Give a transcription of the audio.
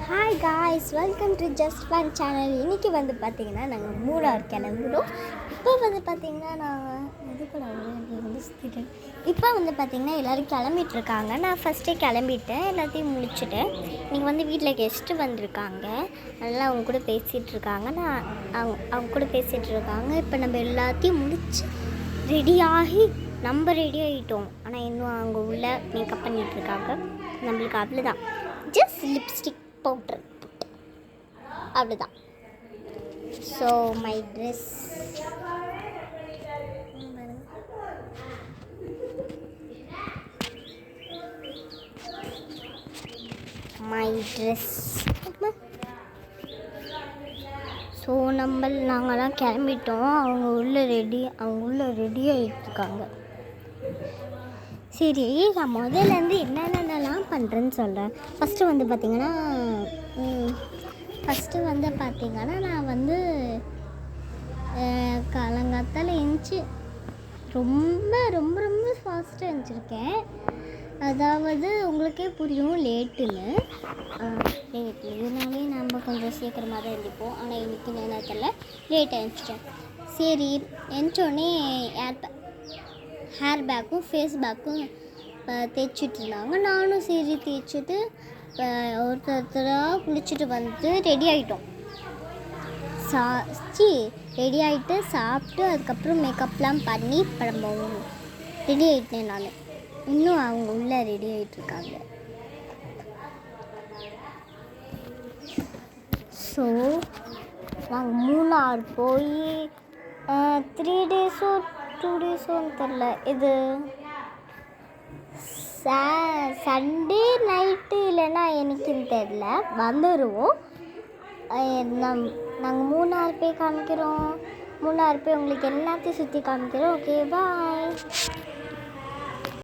Hi guys, welcome to just fun channel. இன்றைக்கி வந்து பார்த்திங்கன்னா நாங்கள் மூணார் கிளம்புறோம். இப்போ வந்து பார்த்திங்கன்னா நாங்கள் இப்போ வந்து பார்த்திங்கன்னா எல்லோரும் கிளம்பிட்டுருக்காங்க. நான் ஃபஸ்ட்டே கிளம்பிட்டேன், எல்லாத்தையும் முடிச்சுட்டேன். இன்றைக்கி வந்து வீட்டில் கெஸ்ட்டு வந்திருக்காங்க, நல்லா அவங்க கூட பேசிகிட்ருக்காங்க. அவங்க கூட பேசிகிட்ருக்காங்க. இப்போ நம்ம எல்லாத்தையும் முடித்து ரெடியாகி நம்ம ரெடி ஆகிட்டோம். ஆனால் இன்னும் அவங்க உள்ள மேக்கப் பண்ணிகிட்ருக்காங்க. நம்மளுக்கு அவ்வளோதான், ஜஸ்ட் லிப்ஸ்டிக் பவுட்ரு அவ்வளோதான். ஸோ மை ட்ரெஸ் ஸோ நாங்கள்லாம் கிளம்பிட்டோம். அவங்க உள்ள ரெடி ஆகிட்டுருக்காங்க. சரி, நான் முதல்லேருந்து என்னென்னலாம் பண்ணுறேன்னு சொல்கிறேன். ஃபஸ்ட்டு வந்து பார்த்திங்கன்னா நான் வந்து காலங்காத்தால் எழுந்துச்சி ரொம்ப ரொம்ப ரொம்ப ஃபாஸ்ட்டாக எழுந்திருக்கேன். அதாவது உங்களுக்கே புரியும் லேட்டுன்னு. இதனாலே நம்ம கொஞ்சம் சீக்கிரமாக தான் எழுந்திப்போம். ஆனால் இன்றைக்கி நேரத்தில் லேட்டாக எழுந்திரிச்சிட்டேன். சரி, எழுந்தோடனே ஹேர் பேக்கும் ஃபேஸ் பேக்கும் தேய்ச்சிட்டு இருந்தாங்க. நானும் சரி தேய்ச்சிட்டு ஒருத்தராக குளிச்சுட்டு வந்து ரெடி ஆகிட்டோம். ரெடி ஆகிட்டு சாப்பிட்டு அதுக்கப்புறம் மேக்கப்லாம் பண்ணி ரெடி ஆகிட்டேன். நான் இன்னும் அவங்க உள்ளே ரெடி ஆகிட்டுருக்காங்க. ஸோ நாங்கள் மூணார் போய் 3 டேஸோ 2 டேஸோன்னு தெரில, இது சண்டே நைட்டு இல்லைன்னா எனக்குன்னு தெரில, வந்துடுவோம். நாங்கள் மூணார் போய் காமிக்கிறோம். மூணார் போய் உங்களுக்கு எல்லாத்தையும் சுற்றி காமிக்கிறோம். ஓகே, பாய்.